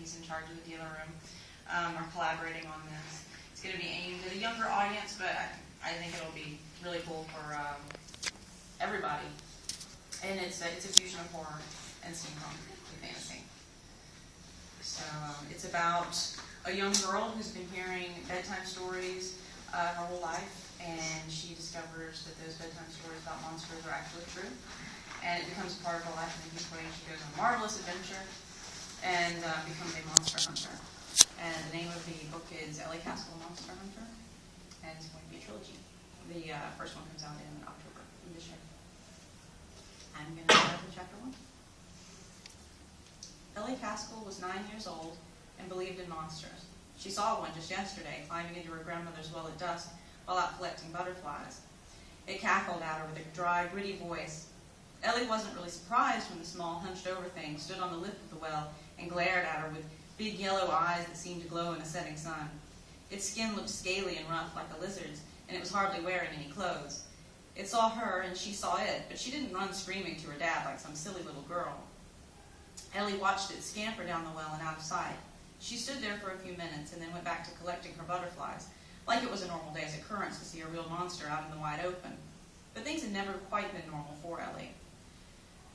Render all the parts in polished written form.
he's in charge of the dealer room, are collaborating on this. It's going to be aimed at a younger audience, but I think it'll be really cool for everybody. And it's a fusion of horror and steampunk fantasy. So it's about a young girl who's been hearing bedtime stories her whole life, and she discovers that those bedtime stories about monsters are actually true. And it becomes a part of her life, and this way she goes on a marvelous adventure and becomes a monster hunter. And the name of the book is Elli Caskall, Monster Hunter, and it's going to be a trilogy. The first one comes out in October of this year. I'm going to start with chapter 1. Elli Caskall was 9 years old and believed in monsters. She saw one just yesterday, climbing into her grandmother's well at dusk while out collecting butterflies. It cackled at her with a dry, gritty voice. Elli wasn't really surprised when the small, hunched-over thing stood on the lip of the well and glared at her with big yellow eyes that seemed to glow in the setting sun. Its skin looked scaly and rough like a lizard's, and it was hardly wearing any clothes. It saw her, and she saw it, but she didn't run screaming to her dad like some silly little girl. Elli watched it scamper down the well and out of sight. She stood there for a few minutes and then went back to collecting her butterflies, like it was a normal day's occurrence to see a real monster out in the wide open. But things had never quite been normal for Elli.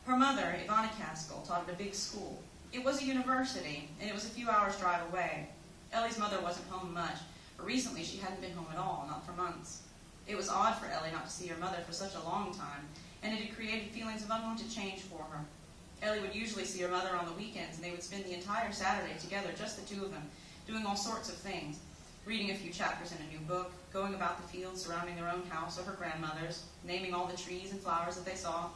Her mother, Elli Caskall, taught at a big school. It was a university, and it was a few hours' drive away. Elli's mother wasn't home much, but recently she hadn't been home at all, not for months. It was odd for Elli not to see her mother for such a long time, and it had created feelings of unwanted change for her. Elli would usually see her mother on the weekends, and they would spend the entire Saturday together, just the two of them, doing all sorts of things, reading a few chapters in a new book, going about the fields surrounding their own house or her grandmother's, naming all the trees and flowers that they saw.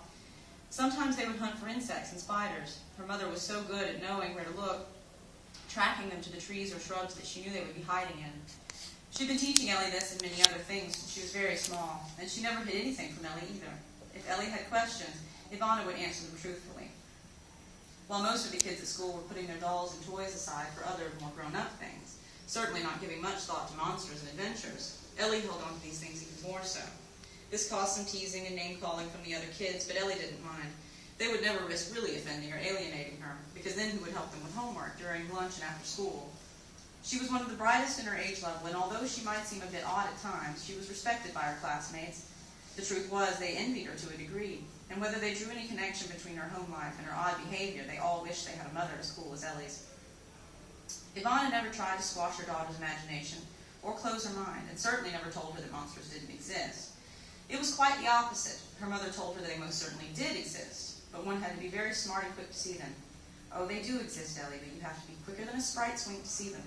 Sometimes they would hunt for insects and spiders. Her mother was so good at knowing where to look, tracking them to the trees or shrubs that she knew they would be hiding in. She'd been teaching Elli this and many other things since she was very small, and she never hid anything from Elli either. If Elli had questions, Ivana would answer them truthfully. While most of the kids at school were putting their dolls and toys aside for other, more grown-up things, certainly not giving much thought to monsters and adventures, Elli held on to these things even more so. This caused some teasing and name-calling from the other kids, but Elli didn't mind. They would never risk really offending or alienating her, because then who would help them with homework during lunch and after school? She was one of the brightest in her age level, and although she might seem a bit odd at times, she was respected by her classmates. The truth was, they envied her to a degree, and whether they drew any connection between her home life and her odd behavior, they all wished they had a mother as cool as Elli's. Ivana never tried to squash her daughter's imagination or close her mind, and certainly never told her that monsters didn't exist. It was quite the opposite. Her mother told her they most certainly did exist, but one had to be very smart and quick to see them. Oh, they do exist, Elli, but you have to be quicker than a sprite's wing to see them.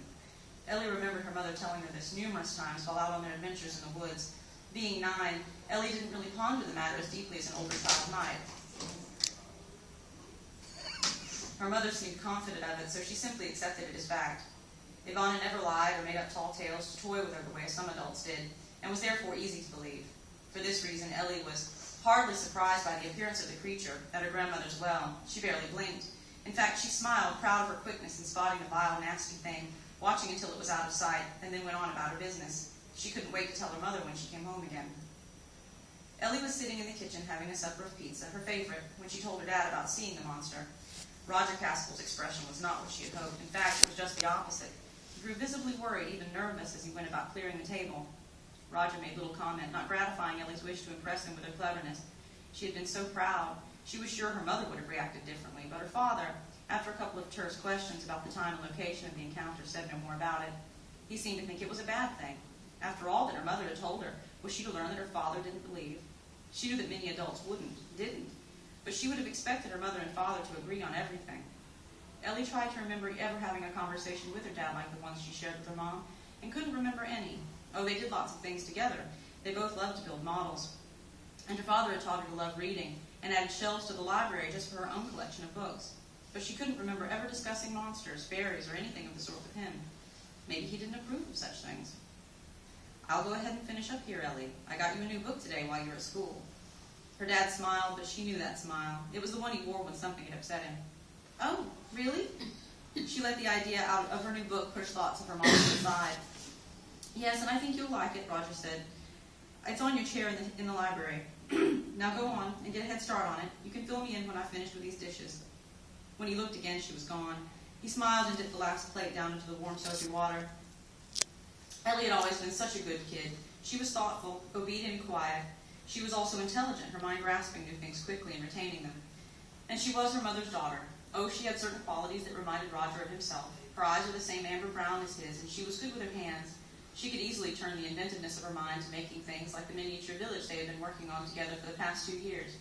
Elli remembered her mother telling her this numerous times while out on their adventures in the woods. Being 9, Elli didn't really ponder the matter as deeply as an older child might. Her mother seemed confident of it, so she simply accepted it as fact. Ivana never lied or made up tall tales to toy with her the way some adults did, and was therefore easy to believe. For this reason, Elli was hardly surprised by the appearance of the creature at her grandmother's well. She barely blinked. In fact, she smiled, proud of her quickness in spotting the vile, nasty thing, watching until it was out of sight, and then went on about her business. She couldn't wait to tell her mother when she came home again. Elli was sitting in the kitchen having a supper of pizza, her favorite, when she told her dad about seeing the monster. Roger Caskall's expression was not what she had hoped. In fact, it was just the opposite. He grew visibly worried, even nervous, as he went about clearing the table. Roger made little comment, not gratifying Elli's wish to impress him with her cleverness. She had been so proud. She was sure her mother would have reacted differently, but her father, after a couple of terse questions about the time and location of the encounter, said no more about it. He seemed to think it was a bad thing. After all that her mother had told her, was she to learn that her father didn't believe? She knew that many adults didn't, but she would have expected her mother and father to agree on everything. Elli tried to remember ever having a conversation with her dad like the ones she shared with her mom, and couldn't remember any. Oh, they did lots of things together. They both loved to build models. And her father had taught her to love reading, and added shelves to the library just for her own collection of books. But she couldn't remember ever discussing monsters, fairies, or anything of the sort with him. Maybe he didn't approve of such things. I'll go ahead and finish up here, Elli. I got you a new book today while you were at school. Her dad smiled, but she knew that smile. It was the one he wore when something had upset him. Oh, really? She let the idea out of her new book push thoughts of her mom to the side. Yes, and I think you'll like it, Roger said. It's on your chair in the library. Now go on and get a head start on it. You can fill me in when I've finished with these dishes. When he looked again, she was gone. He smiled and dipped the last plate down into the warm, soapy water. Elli had always been such a good kid. She was thoughtful, obedient, and quiet. She was also intelligent, her mind grasping new things quickly and retaining them. And she was her mother's daughter. Oh, she had certain qualities that reminded Roger of himself. Her eyes were the same amber brown as his, and she was good with her hands. She could easily turn the inventiveness of her mind to making things like the miniature village they had been working on together for the past 2 years.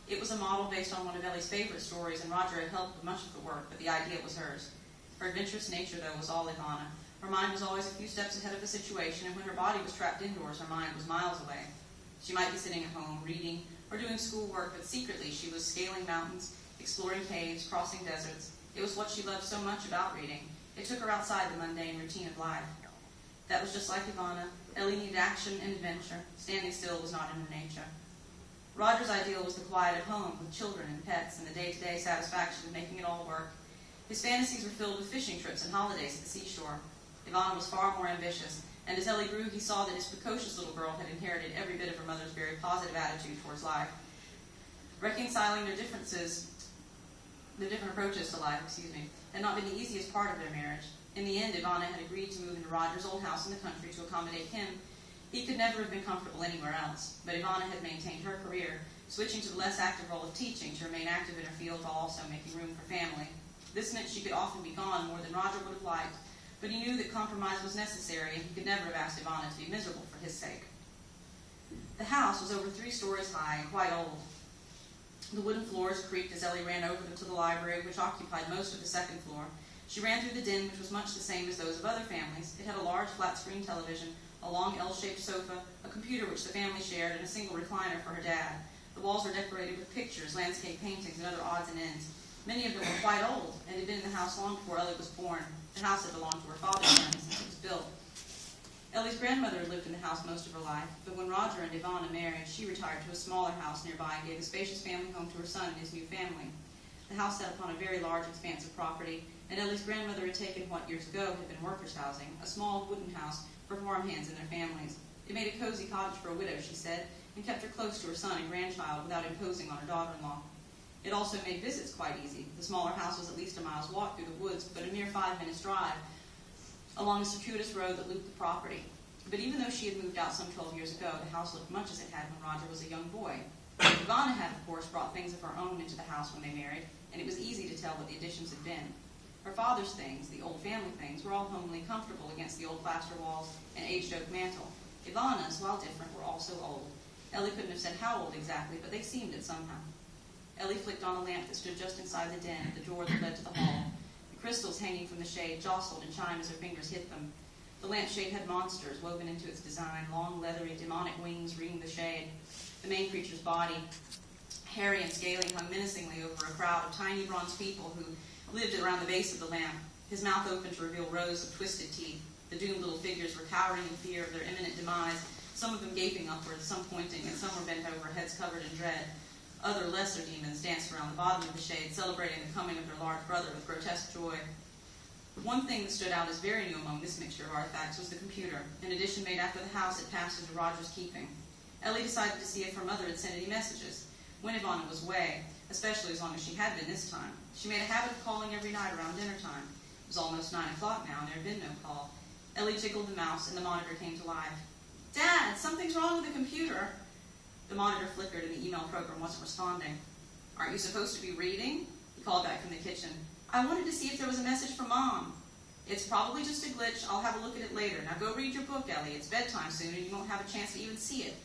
It was a model based on one of Elli's favorite stories, and Roger had helped with much of the work, but the idea was hers. Her adventurous nature, though, was all Ivana. Her mind was always a few steps ahead of the situation, and when her body was trapped indoors, her mind was miles away. She might be sitting at home, reading, or doing schoolwork, but secretly she was scaling mountains, exploring caves, crossing deserts. It was what she loved so much about reading. It took her outside the mundane routine of life. That was just like Ivana. Elli needed action and adventure. Standing still was not in her nature. Roger's ideal was the quiet at home, with children and pets, and the day-to-day satisfaction of making it all work. His fantasies were filled with fishing trips and holidays at the seashore. Ivana was far more ambitious, and as Elli grew, he saw that his precocious little girl had inherited every bit of her mother's very positive attitude towards life. Reconciling their different approaches to life, had not been the easiest part of their marriage. In the end, Ivana had agreed to move into Roger's old house in the country to accommodate him. He could never have been comfortable anywhere else, but Ivana had maintained her career, switching to the less active role of teaching to remain active in her field while also making room for family. This meant she could often be gone more than Roger would have liked, but he knew that compromise was necessary, and he could never have asked Ivana to be miserable for his sake. The house was over 3 stories high and quite old. The wooden floors creaked as Elli ran over them to the library, which occupied most of the second floor. She ran through the den, which was much the same as those of other families. It had a large flat-screen television, a long L-shaped sofa, a computer which the family shared, and a single recliner for her dad. The walls were decorated with pictures, landscape paintings, and other odds and ends. Many of them were quite old, and had been in the house long before Elli was born. The house had belonged to her father's family since it was built. Elli's grandmother had lived in the house most of her life, but when Roger and Ivana married, she retired to a smaller house nearby and gave a spacious family home to her son and his new family. The house sat upon a very large expanse of property, and Elli's grandmother had taken what years ago had been workers' housing, a small wooden house for farmhands and their families. It made a cozy cottage for a widow, she said, and kept her close to her son and grandchild without imposing on her daughter-in-law. It also made visits quite easy. The smaller house was at least a mile's walk through the woods, but a mere 5 minutes' drive along a circuitous road that looped the property. But even though she had moved out some 12 years ago, the house looked much as it had when Roger was a young boy. Ivana had, of course, brought things of her own into the house when they married, and it was easy to tell what the additions had been. Her father's things, the old family things, were all homely, comfortable against the old plaster walls and aged oak mantel. Ivana's, while different, were also old. Elli couldn't have said how old exactly, but they seemed it somehow. Elli flicked on a lamp that stood just inside the den at the door that led to the hall. The crystals hanging from the shade jostled and chimed as her fingers hit them. The lampshade had monsters woven into its design, long, leathery, demonic wings ringing the shade. The main creature's body, hairy and scaly, hung menacingly over a crowd of tiny bronze people who lived around the base of the lamp. His mouth opened to reveal rows of twisted teeth. The doomed little figures were cowering in fear of their imminent demise, some of them gaping upward, some pointing, and some were bent over, heads covered in dread. Other lesser demons danced around the bottom of the shade, celebrating the coming of their large brother with grotesque joy. One thing that stood out as very new among this mixture of artifacts was the computer, an addition made after the house had passed into Roger's keeping. Elli decided to see if her mother had sent any messages when Ivana was away, especially as long as she had been this time. She made a habit of calling every night around dinner time. It was almost 9 o'clock now, and there had been no call. Elli jiggled the mouse, and the monitor came to life. "Dad, something's wrong with the computer." The monitor flickered, and the email program wasn't responding. "Aren't you supposed to be reading?" He called back from the kitchen. "I wanted to see if there was a message from Mom." "It's probably just a glitch. I'll have a look at it later. Now go read your book, Elli. It's bedtime soon, and you won't have a chance to even see it."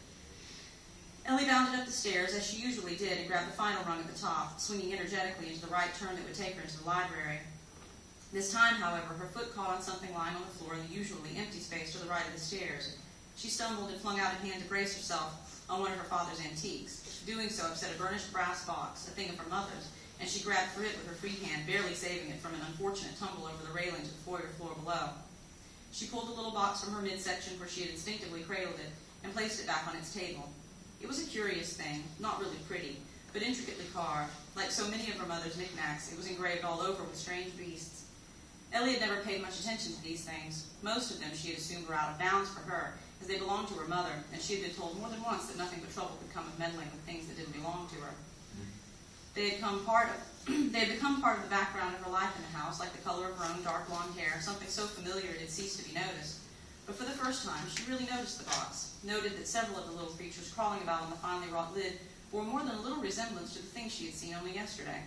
Elli bounded up the stairs, as she usually did, and grabbed the final rung at the top, swinging energetically into the right turn that would take her into the library. This time, however, her foot caught on something lying on the floor in the usually empty space to the right of the stairs. She stumbled and flung out a hand to brace herself on one of her father's antiques. Doing so upset a burnished brass box, a thing of her mother's, and she grabbed for it with her free hand, barely saving it from an unfortunate tumble over the railing to the foyer floor below. She pulled the little box from her midsection where she had instinctively cradled it and placed it back on its table. It was a curious thing, not really pretty, but intricately carved. Like so many of her mother's knickknacks, it was engraved all over with strange beasts. Elli had never paid much attention to these things. Most of them she had assumed were out of bounds for her, as they belonged to her mother, and she had been told more than once that nothing but trouble could come of meddling with things that didn't belong to her. They had become part of the background of her life in the house, like the color of her own dark blonde hair, something so familiar it had ceased to be noticed. But for the first time, she really noticed the box, noted that several of the little creatures crawling about on the finely wrought lid bore more than a little resemblance to the things she had seen only yesterday.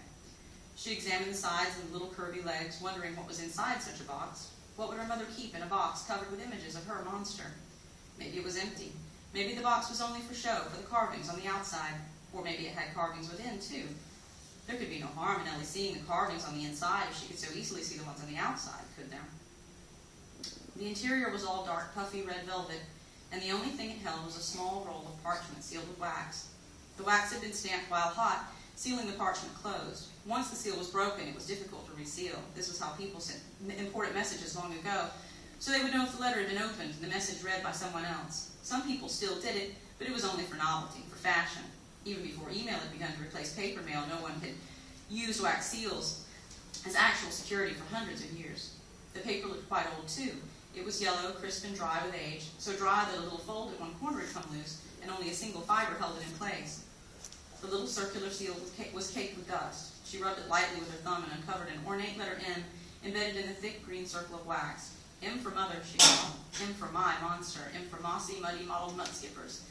She examined the sides and the little curvy legs, wondering what was inside such a box. What would her mother keep in a box covered with images of her monster? Maybe it was empty. Maybe the box was only for show, for the carvings on the outside. Or maybe it had carvings within, too. There could be no harm in Elli seeing the carvings on the inside if she could so easily see the ones on the outside, could there? The interior was all dark, puffy red velvet, and the only thing it held was a small roll of parchment sealed with wax. The wax had been stamped while hot, sealing the parchment closed. Once the seal was broken, it was difficult to reseal. This was how people sent important messages long ago, so they would know if the letter had been opened and the message read by someone else. Some people still did it, but it was only for novelty, for fashion. Even before email had begun to replace paper mail, no one had used wax seals as actual security for hundreds of years. The paper looked quite old, too. It was yellow, crisp and dry with age, so dry that a little fold at one corner had come loose, and only a single fiber held it in place. The little circular seal was caked with dust. She rubbed it lightly with her thumb and uncovered an ornate letter M embedded in the thick green circle of wax. M for mother, she called. M for my monster. M for mossy, muddy, mottled mud skippers.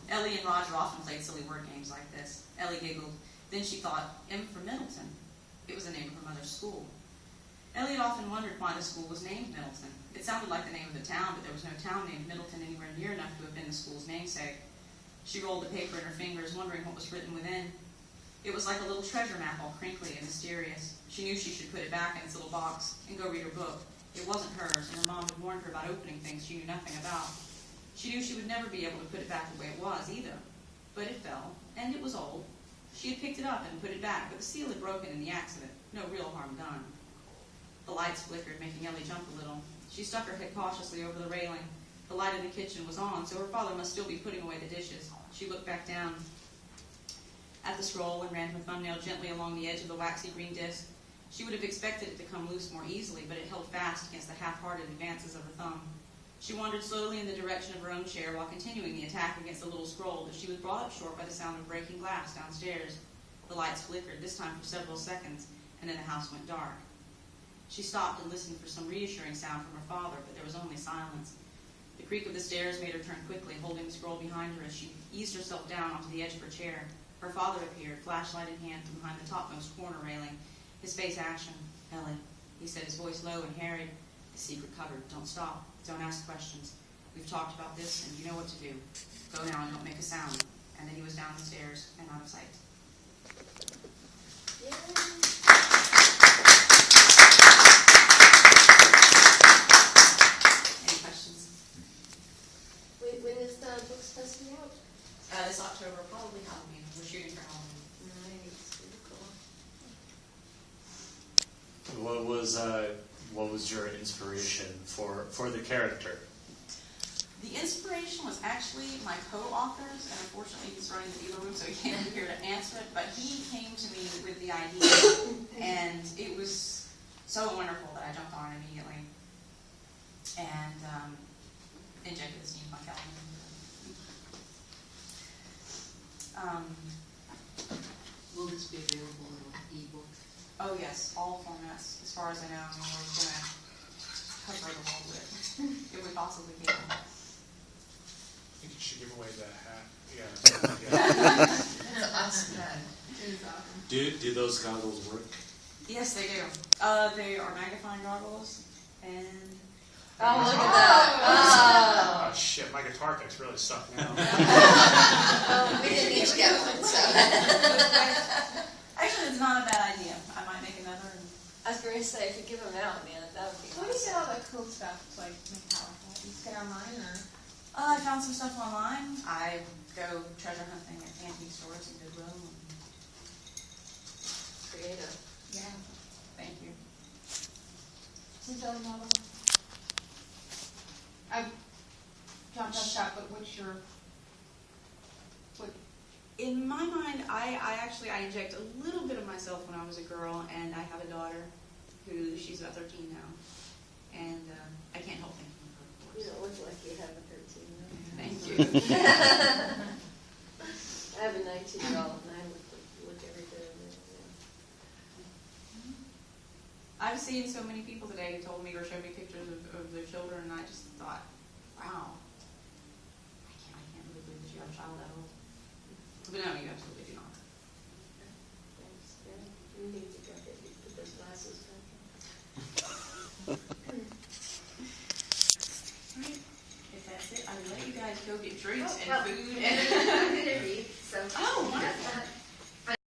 Elli and Roger often played silly word games like this. Elli giggled. Then she thought, M for Middleton. It was the name of her mother's school. Elli had often wondered why the school was named Middleton. It sounded like the name of the town, but there was no town named Middleton anywhere near enough to have been the school's namesake. She rolled the paper in her fingers, wondering what was written within. It was like a little treasure map, all crinkly and mysterious. She knew she should put it back in its little box and go read her book. It wasn't hers, and her mom had warned her about opening things she knew nothing about. She knew she would never be able to put it back the way it was, either. But it fell, and it was old. She had picked it up and put it back, but the seal had broken in the accident. No real harm done. The lights flickered, making Elli jump a little. She stuck her head cautiously over the railing. The light in the kitchen was on, so her father must still be putting away the dishes. She looked back down at the scroll and ran her thumbnail gently along the edge of the waxy green disc. She would have expected it to come loose more easily, but it held fast against the half-hearted advances of her thumb. She wandered slowly in the direction of her own chair while continuing the attack against the little scroll, but she was brought up short by the sound of breaking glass downstairs. The lights flickered, this time for several seconds, and then the house went dark. She stopped and listened for some reassuring sound from her father, but there was only silence. The creak of the stairs made her turn quickly, holding the scroll behind her as she eased herself down onto the edge of her chair. Her father appeared, flashlight in hand, from behind the topmost corner railing, his face ashen. "Elli," he said, his voice low and harried. "The secret cupboard. Don't stop. Don't ask questions. We've talked about this, and you know what to do. Go now and don't make a sound." And then he was down the stairs and out of sight. Yay. Any questions? When is the book supposed to be out? This October, probably Halloween. We're shooting for Halloween. Nice, really cool. What was your inspiration for the character? The inspiration was actually my co-author's, and unfortunately he's running the dealer room, so he can't be here to answer it, but he came to me with the idea, and it was so wonderful that I jumped on it immediately, and injected the steam like that. Will this be available in ebook? Oh yes, all formats, as far as I know. I mean, we're going to cover the whole with if we possibly can. I think you should give away the hat. Yeah. It's an awesome hat. It is awesome. Do those goggles work? Yes, they do. They are magnifying goggles, and Oh, look at that. Oh shit, my guitar picks really suck now. Oh, we didn't each get one, so. actually, it's not a bad idea. I might make another. And I was going to say, if you give them out, man, that would be Where do you get awesome. all the cool stuff, like Metallica? You just get online, or? I found some stuff online. I go treasure hunting at antique stores and Goodwill. Creative. Yeah. Thank you. Who's the model? I jumped up that, but what's your, what? In my mind, I inject a little bit of myself when I was a girl, and I have a daughter she's about 13 now, and I can't help thinking of her, of You course. don't look like you have a 13 year old. Thank you. I have a 19-year-old, and I look every bit of it. I've seen so many people today who told me or showed me pictures of their children, and I just thought, wow, I can't really believe that you have a child that old. But no, you absolutely do not. Thanks. Yeah, you need to go get put those glasses back Alright, if that's it, I will let you guys go get drinks Oh, and well, food in. and. I'm gonna read, so. Oh, wonderful.